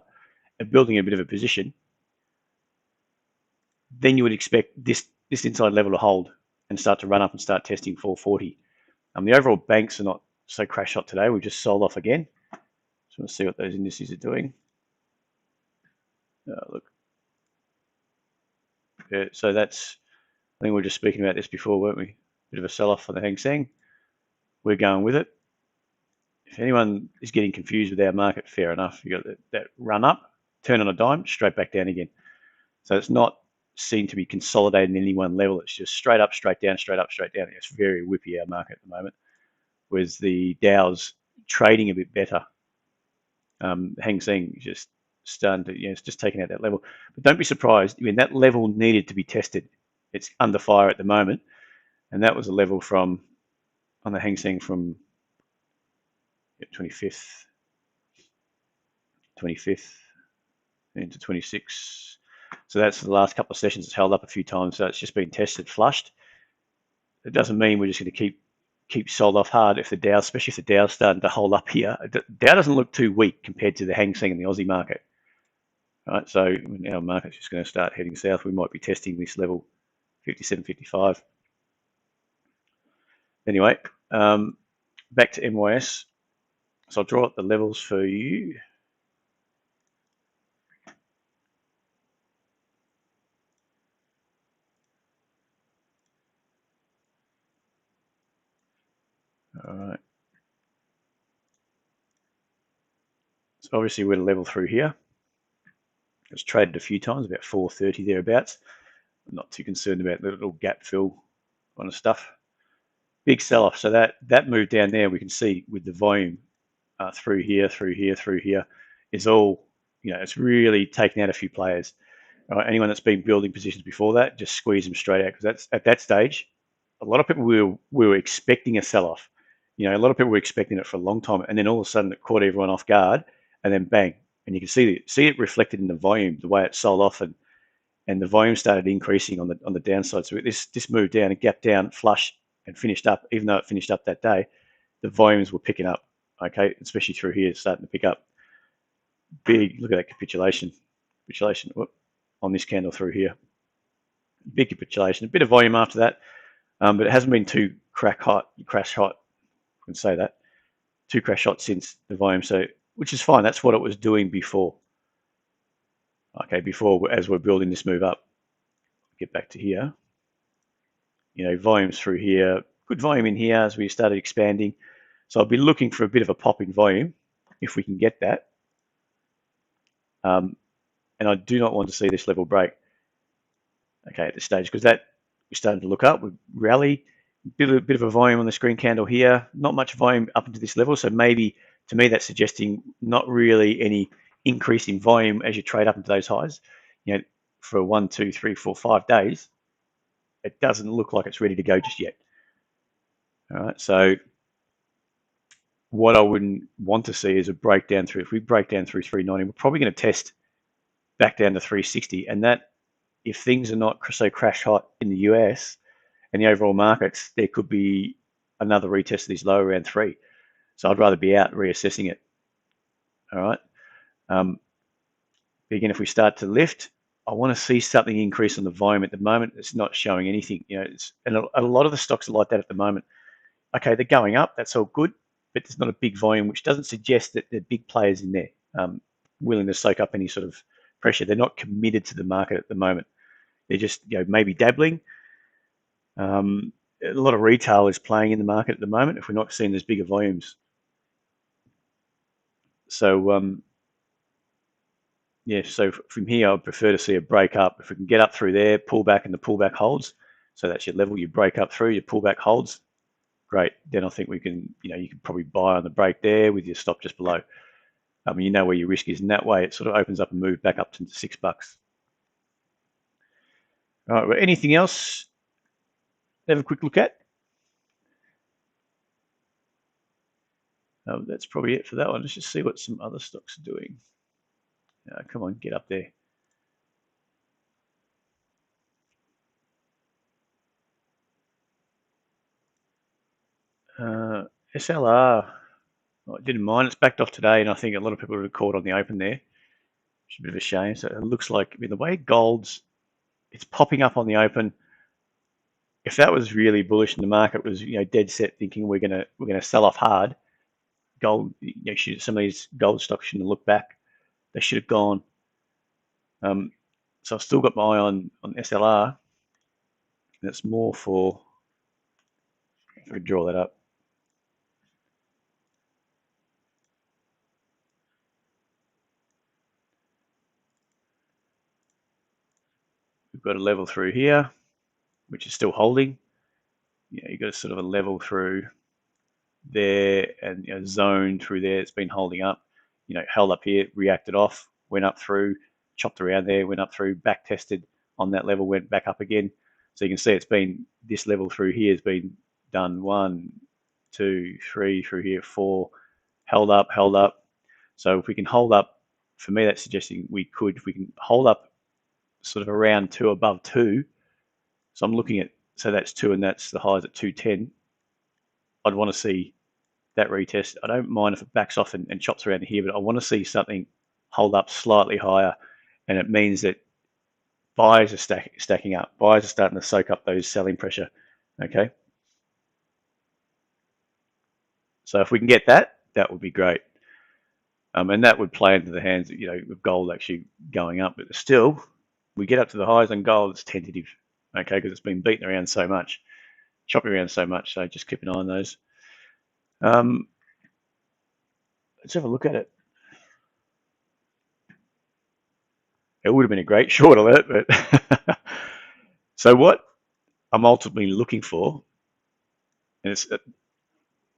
and building a bit of a position. Then you would expect this inside level to hold and start to run up and start testing 440. The overall banks are not so crash hot today. We've just sold off again. Just want to see what those indices are doing. Look. Yeah, so that's, I think we were just speaking about this before, weren't we? Bit of a sell-off for the Hang Seng. We're going with it. If anyone is getting confused with our market, fair enough. You got that run up, turn on a dime, straight back down again. So it's not seen to be consolidated in any one level. It's just straight up, straight down, straight up, straight down. It's very whippy, our market at the moment. Whereas the Dow's trading a bit better. Hang Seng just starting to, it's just taking out that level. But don't be surprised. I mean, that level needed to be tested. It's under fire at the moment. And that was a level from, on the Hang Seng from 25th into 26. So that's the last couple of sessions. It's held up a few times. So it's just been tested, flushed. It doesn't mean we're just going to keep sold off hard if the Dow, especially if the Dow's starting to hold up here. Dow doesn't look too weak compared to the Hang Seng and the Aussie market. Right, so when our market's just going to start heading south, we might be testing this level 57.55. Anyway, back to MYS. So I'll draw up the levels for you. All right. So obviously we're at a level through here. It's traded a few times, about 430 thereabouts. I'm not too concerned about the little gap fill kind of stuff. Big sell-off. So that move down there, we can see with the volume through here is all, it's really taken out a few players. Anyone that's been building positions before that, just squeeze them straight out, because that's at that stage, a lot of people we were expecting a sell-off. A lot of people were expecting it for a long time, and then all of a sudden it caught everyone off guard, and then bang, and you can see it reflected in the volume, the way it sold off, and the volume started increasing on the downside. So this moved down and gapped down, flush, and finished up. Even though it finished up that day, the volumes were picking up. Okay, especially through here, it's starting to pick up. Big, look at that capitulation on this candle through here. Big capitulation, a bit of volume after that, but it hasn't been too crash hot. I can say that. Too crash hot since the volume, so which is fine. That's what it was doing before. Okay, before, as we're building this move up. Get back to here. Volumes through here, good volume in here as we started expanding. So I'll be looking for a bit of a pop in volume if we can get that. And I do not want to see this level break. Okay, at this stage, because that we're starting to look up. We rally, bit of a volume on the screen candle here. Not much volume up into this level. So maybe to me that's suggesting not really any increase in volume as you trade up into those highs. For 1, 2, 3, 4, 5 days, it doesn't look like it's ready to go just yet. All right, so what I wouldn't want to see is a breakdown through. If we break down through 390, we're probably going to test back down to 360, and that, if things are not so crash hot in the US and the overall markets, there could be another retest of this low around 3. So I'd rather be out reassessing it. All right. Again, if we start to lift, I want to see something increase on the volume. At the moment, it's not showing anything. And a lot of the stocks are like that at the moment. Okay, they're going up. That's all good, but there's not a big volume, which doesn't suggest that there are big players in there willing to soak up any sort of pressure. They're not committed to the market at the moment. They're just maybe dabbling. A lot of retail is playing in the market at the moment if we're not seeing those bigger volumes. So yeah, so from here, I'd prefer to see a break up. If we can get up through there, pull back, and the pullback holds, so that's your level. You break up through, your pullback holds, great. Then I think we can, you can probably buy on the break there with your stop just below. I mean, you know where your risk is, and that way it sort of opens up and move back up to $6. All right, well, anything else? Have a quick look at. That's probably it for that one. Let's just see what some other stocks are doing. Come on, get up there. SLR, I didn't mind. It's backed off today, and I think a lot of people have caught on the open there, which is a bit of a shame. So it looks like, the way gold's, it's popping up on the open. If that was really bullish and the market was, dead set thinking we're gonna sell off hard, gold, some of these gold stocks shouldn't have looked back. They should have gone. So I've still got my eye on SLR. That's more for, if I could draw that up. We've got a level through here, which is still holding. You've got a sort of a level through there and zone through there. It's been holding up. Held up here, reacted off, went up through, chopped around there, went up through, back tested on that level, went back up again. So you can see it's been, this level through here has been done 1, 2, 3 through here, 4, held up. So if we can hold up, for me that's suggesting if we can hold up sort of around 2, above 2. So I'm looking at, so that's 2 and that's the highs at 210. I'd want to see that retest. I don't mind if it backs off and chops around here, but I want to see something hold up slightly higher, and it means that buyers are stacking up. Buyers are starting to soak up those selling pressure. Okay, so if we can get that, that would be great, and that would play into the hands, with gold actually going up. But still, we get up to the highs on gold, it's tentative. Okay, because it's been beaten around so much, chopping around so much. So just keep an eye on those. Let's have a look at it. It would have been a great short alert, but so what I'm ultimately looking for, and it's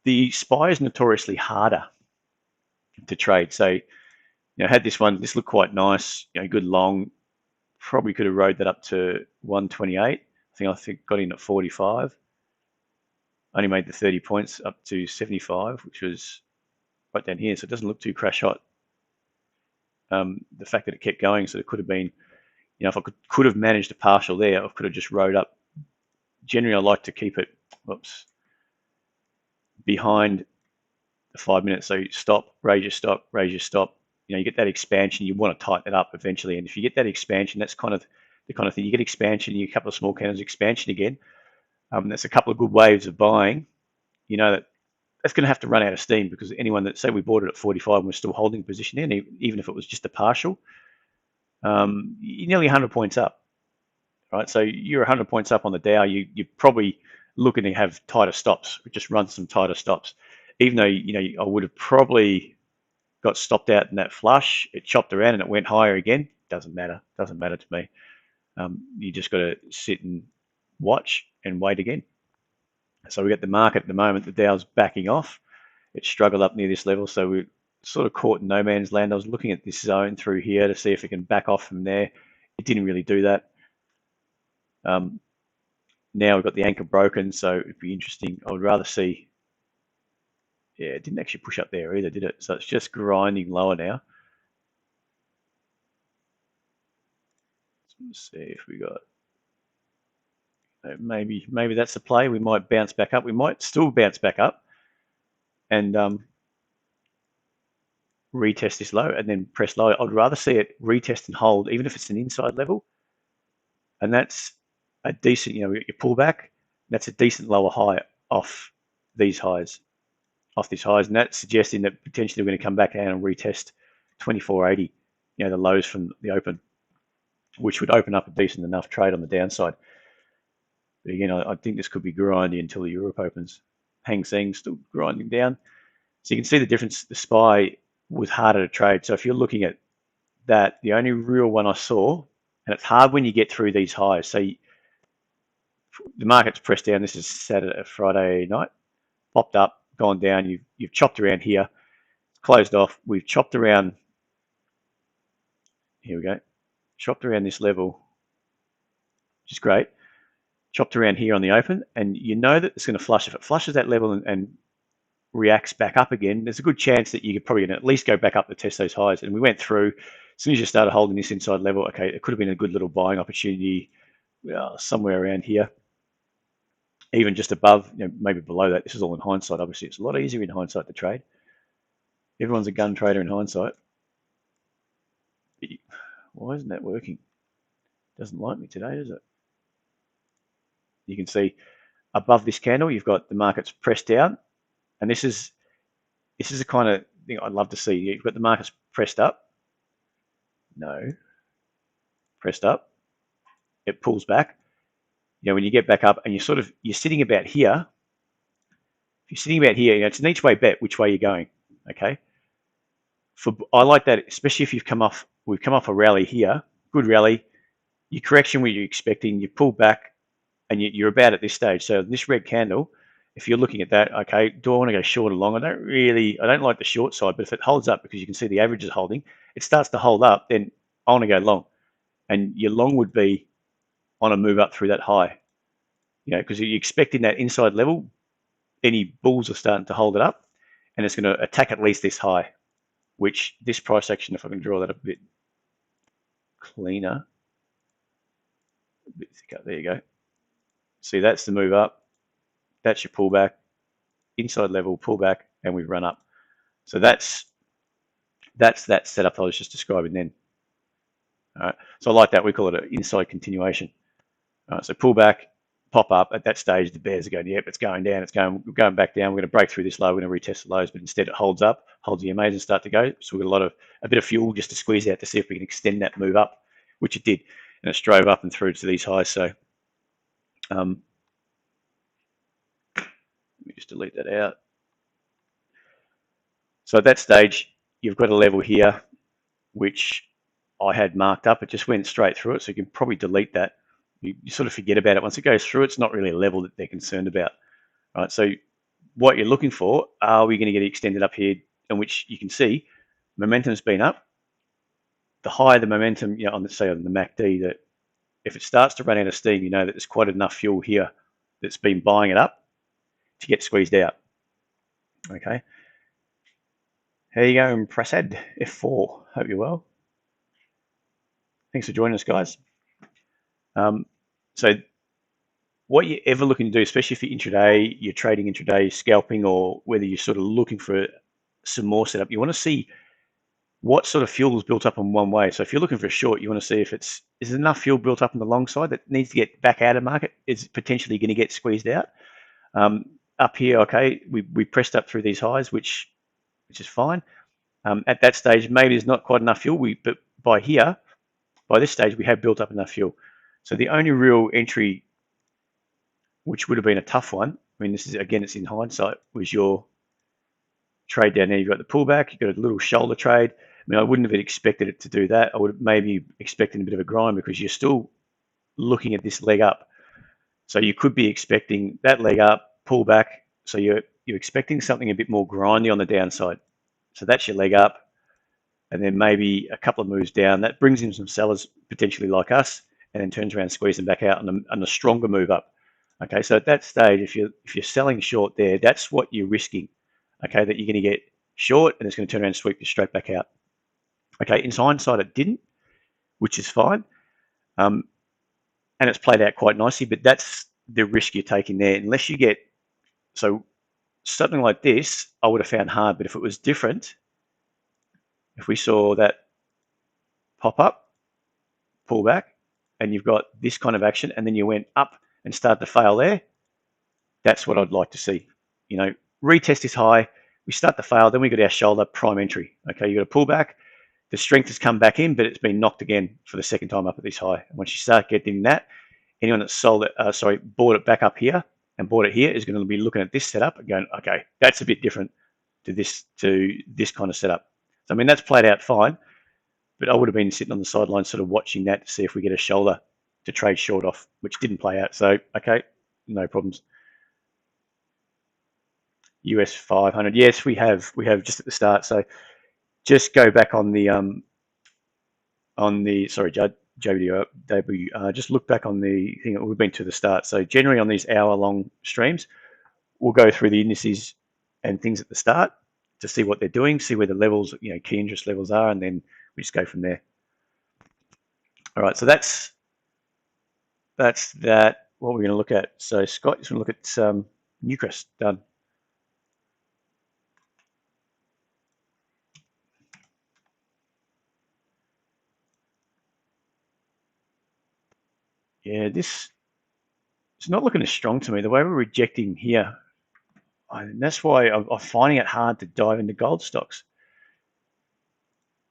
the SPY is notoriously harder to trade. So, had this one, this looked quite nice, good long, probably could have rode that up to 128. I think got in at 45. Only made the 30 points up to 75, which was right down here. So it doesn't look too crash hot. The fact that it kept going, so it could have been, if I could have managed a partial there, I could have just rode up. Generally, I like to keep it, behind the 5 minutes. So stop, raise your stop, raise your stop. You get that expansion. You want to tighten it up eventually. And if you get that expansion, that's kind of the kind of thing. You get expansion, you get a couple of small candles, expansion again. That's a couple of good waves of buying. That's going to have to run out of steam, because anyone that, say we bought it at 45 and we're still holding position in, even if it was just a partial, you're nearly 100 points up, right? So you're 100 points up on the Dow. You're probably looking to have tighter stops. Just run some tighter stops. Even though, I would have probably got stopped out in that flush, it chopped around and it went higher again. Doesn't matter to me. You just got to sit and watch and wait again. So we got the market at the moment, the Dow's backing off. It struggled up near this level, so we're sort of caught in no man's land. I was looking at this zone through here to see if it can back off from there. It didn't really do that. Now we've got the anchor broken, so it'd be interesting. I would rather see, yeah, it didn't actually push up there either, did it? So it's just grinding lower now. Let's see if we got, maybe that's the play. We might bounce back up. We might still bounce back up, and retest this low and then press lower. I'd rather see it retest and hold, even if it's an inside level. And that's a decent, you pull back, that's a decent lower high off these highs, off this highs. And that's suggesting that potentially we're going to come back down and retest 2480, the lows from the open, which would open up a decent enough trade on the downside. But again, I think this could be grinding until Europe opens. Hang Seng still grinding down. So you can see the difference. The SPY was harder to trade. So if you're looking at that, the only real one I saw, and it's hard when you get through these highs. So the market's pressed down. This is Friday night. Popped up, gone down. You've chopped around here, closed off. We've chopped around. Here we go. Chopped around this level, which is great. Chopped around here on the open, and you know that it's going to flush. If it flushes that level and reacts back up again, there's a good chance that you could probably at least go back up to test those highs. And we went through, as soon as you started holding this inside level, okay, it could have been a good little buying opportunity somewhere around here, even just above, maybe below that. This is all in hindsight. Obviously, it's a lot easier in hindsight to trade. Everyone's a gun trader in hindsight. Why isn't that working? Doesn't like me today, does it? You can see above this candle, you've got the market's pressed down, and this is the kind of thing I'd love to see. You've got the market's pressed up. No, pressed up. It pulls back. When you get back up and you're sitting about here. If you're sitting about here, it's an each way bet which way you're going. Okay. I like that, especially if we've come off a rally here, good rally. Your correction where you're expecting, you pull back, and you're about at this stage. So this red candle, if you're looking at that, okay, do I want to go short or long? I don't like the short side, but if it holds up, because you can see the average is holding, it starts to hold up, then I want to go long. And your long would be on a move up through that high, because you're expecting that inside level, any bulls are starting to hold it up, and it's going to attack at least this high, which this price action, if I can draw that a bit cleaner, a bit thicker, there you go. See, that's the move up. That's your pullback, inside level, pullback, and we've run up. So that's that setup I was just describing then. All right. So I like that. We call it an inside continuation. All right. So pullback, pop up. At that stage, the bears are going, yep, it's going down. We're going back down. We're going to break through this low. We're going to retest the lows, but instead it holds up, holds the EMAs and start to go. So we've got a bit of fuel just to squeeze out to see if we can extend that move up, which it did. And it drove up and through to these highs. So let me just delete that out. So at that stage, you've got a level here, which I had marked up. It just went straight through it. So you can probably delete that. You sort of forget about it. Once it goes through, it's not really a level that they're concerned about. All right. So what you're looking for, are we going to get extended up here, in which you can see momentum's been up. The higher the momentum, on the MACD, that if it starts to run out of steam, that there's quite enough fuel here that's been buying it up to get squeezed out. Okay. How you going, Prasad? F4. Hope you're well. Thanks for joining us, guys. So what you're ever looking to do, especially if you're intraday, you're trading intraday, scalping, or whether you're sort of looking for some more setup, you want to see what sort of fuel is built up in one way. So if you're looking for a short, you want to see if is there enough fuel built up on the long side that needs to get back out of market, is potentially going to get squeezed out. Up here, okay, we pressed up through these highs, which is fine. At that stage, maybe there's not quite enough fuel, but by this stage, we have built up enough fuel. So the only real entry, which would have been a tough one, I mean, this is, again, it's in hindsight, was your trade down there. You've got the pullback, you've got a little shoulder trade. I mean, I wouldn't have expected it to do that. I would have maybe expected a bit of a grind, because you're still looking at this leg up. So you could be expecting that leg up, pullback. So you're expecting something a bit more grindy on the downside. So that's your leg up. And then maybe a couple of moves down. That brings in some sellers, potentially like us, and then turns around, squeeze them back out on a stronger move up. Okay, so at that stage, if you're selling short there, that's what you're risking. Okay, that you're going to get short, and it's going to turn around and sweep you straight back out. Okay, in hindsight, it didn't, which is fine, and it's played out quite nicely. But that's the risk you're taking there, unless you get something like this. I would have found hard, but if it was different, If we saw that pop up, pull back, and you've got this kind of action, and then you went up and started to fail there, that's what I'd like to see. You know, retest this high, we start to fail, then we got our shoulder prime entry. Okay, you got to pull back. The strength has come back in, but it's been knocked again for the second time up at this high. And once you start getting that, anyone that sold it, bought it back up here and bought it here is going to be looking at this setup and going, okay, that's a bit different to this kind of setup. So I mean, that's played out fine, but I would have been sitting on the sidelines sort of watching that to see if we get a shoulder to trade short off, which didn't play out. So, okay, no problems. US 500, yes, we have just at the start. So just go back on the sorry, JWR, just look back on the thing that we've been to the start. So generally on these hour-long streams, we'll go through the indices and things at the start to see what they're doing, see where the levels, you know, key interest levels are, and then we just go from there. All right, so that's that. What we're going to look at. So Scott, just want to look at EURUSD. Done. Yeah, this it's not looking as strong to me. The way we're rejecting here, and that's why I'm finding it hard to dive into gold stocks.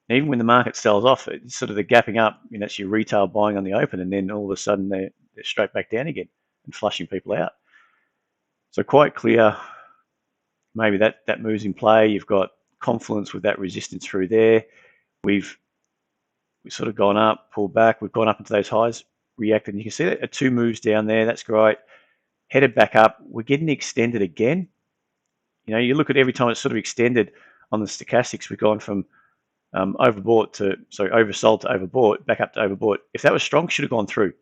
Even when the market sells off, it's sort of the gapping up. You know, that's your retail buying on the open, and then all of a sudden they're straight back down again and flushing people out. So quite clear. Maybe that moves in play. You've got confluence with that resistance through there. We've sort of gone up, pulled back. We've gone up into those highs, reacted. And you can see that 2 moves down there. That's great. Headed back up. We're getting extended again. You know, you look at every time it's sort of extended on the stochastics, we've gone from oversold to overbought, back up to overbought. If that was strong, should have gone through.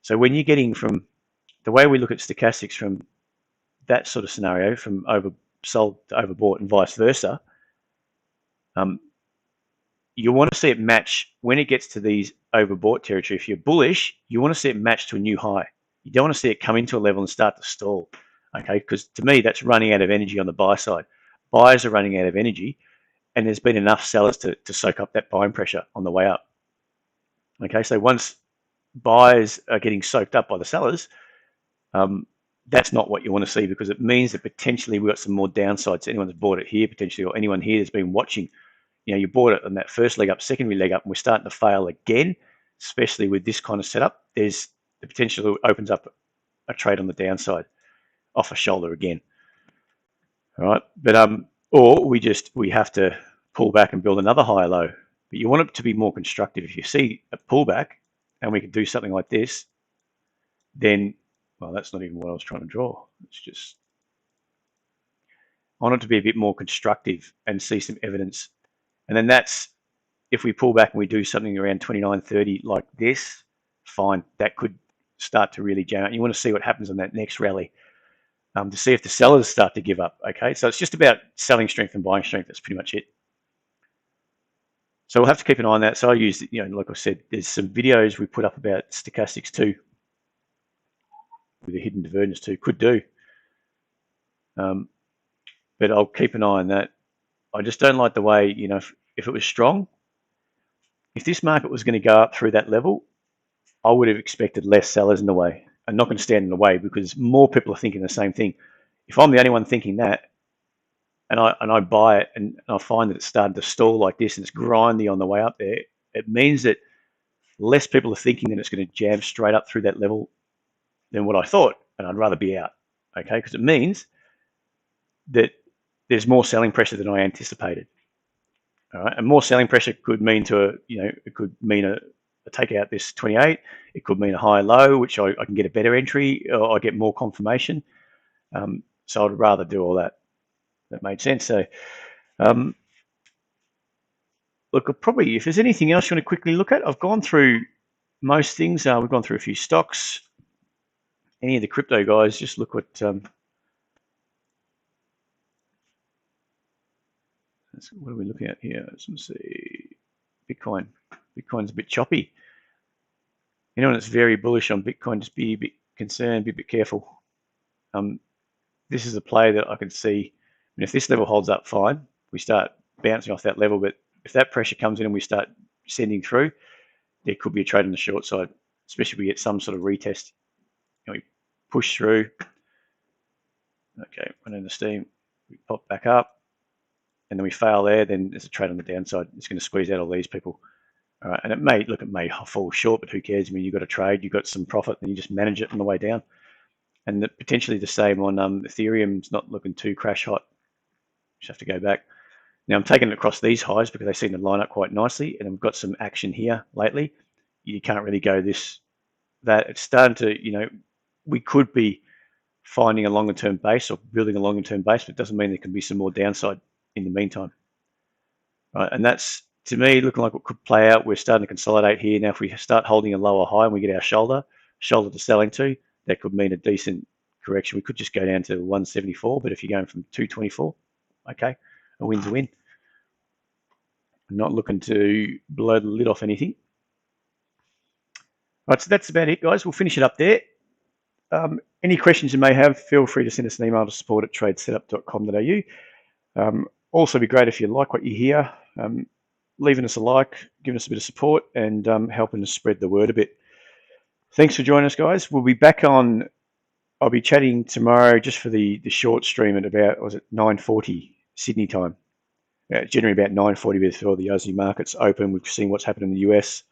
So when you're getting from the way we look at stochastics from that sort of scenario, from oversold to overbought and vice versa, you want to see it match when it gets to these overbought territory. If you're bullish, you want to see it match to a new high. You don't want to see it come into a level and start to stall, okay? Because to me, that's running out of energy on the buy side. Buyers are running out of energy, and there's been enough sellers to soak up that buying pressure on the way up. Okay, so once buyers are getting soaked up by the sellers, that's not what you want to see, because it means that potentially we've got some more downsides. Anyone that's bought it here potentially, or anyone here that's been watching, you know, you bought it on that first leg up, secondary leg up, and we're starting to fail again, especially with this kind of setup. There's the potential opens up a trade on the downside off a shoulder again. All right, but or we have to pull back and build another higher low. But you want it to be more constructive. If you see a pullback and we can do something like this, then, well, that's not even what I was trying to draw. It's just, I want it to be a bit more constructive and see some evidence. And then that's, if we pull back and we do something around 29.30 like this, fine, that could start to really jam out. You want to see what happens on that next rally to see if the sellers start to give up, okay? So it's just about selling strength and buying strength. That's pretty much it. So we'll have to keep an eye on that. So I use, you know, like I said, there's some videos we put up about stochastics too, with a hidden divergence too, could do. But I'll keep an eye on that. I just don't like the way, you know, if it was strong, if this market was going to go up through that level, I would have expected less sellers in the way. I'm not going to stand in the way because more people are thinking the same thing. If I'm the only one thinking that, and I buy it and I find that it's starting to stall like this and it's grindy on the way up there, it means that less people are thinking that it's going to jam straight up through that level than what I thought, and I'd rather be out, okay? Because it means that there's more selling pressure than I anticipated. All right, and more selling pressure could mean it could mean a take out this 28. It could mean a high low, which I can get a better entry, or I get more confirmation. So I'd rather do all that. That made sense. So, look, probably if there's anything else you want to quickly look at, I've gone through most things. We've gone through a few stocks. Any of the crypto guys, just look what. What are we looking at here? Let's see. Bitcoin. Bitcoin's a bit choppy. Anyone that's very bullish on Bitcoin, just be a bit concerned, be a bit careful. This is a play that I can see. I mean, if this level holds up, fine. We start bouncing off that level, but if that pressure comes in and we start sending through, there could be a trade on the short side, especially if we get some sort of retest. We push through. Okay, run in the steam, we pop back up, and then we fail there, then there's a trade on the downside. It's going to squeeze out all these people. All right, and it may fall short, but who cares? I mean, you've got a trade, you've got some profit, and you just manage it on the way down. And potentially the same on Ethereum's not looking too crash hot. Just have to go back. Now I'm taking it across these highs because they seem to line up quite nicely, and I've got some action here lately. You can't really go that. It's starting to, we could be finding a longer term base or building a longer term base, but it doesn't mean there can be some more downside in the meantime. Right, and that's, to me, looking like what could play out. We're starting to consolidate here. Now, if we start holding a lower high and we get our shoulder to sell into, that could mean a decent correction. We could just go down to 174, but if you're going from 224, okay, a win's a win. I'm not looking to blow the lid off anything. All right, so that's about it, guys. We'll finish it up there. Any questions you may have, feel free to send us an email to support@tradesetup.com.au. Also, be great if you like what you hear, leaving us a like, giving us a bit of support, and helping us spread the word a bit. Thanks for joining us, guys. We'll be back on. I'll be chatting tomorrow just for the short stream at about 9:40 Sydney time. Generally about 9:40 before the Aussie markets open. We've seen what's happened in the US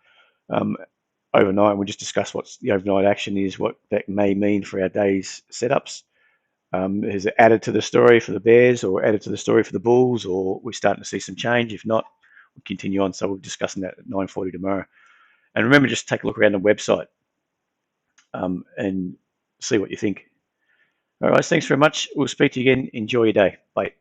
overnight. We'll just discuss what the overnight action is, what that may mean for our day's setups. Is it added to the story for the bears or added to the story for the bulls, or we're starting to see some change? If not, we'll continue on. So we'll be discussing that at 9:40 tomorrow. And remember, just take a look around the website and see what you think. All right, thanks very much. We'll speak to you again. Enjoy your day. Bye.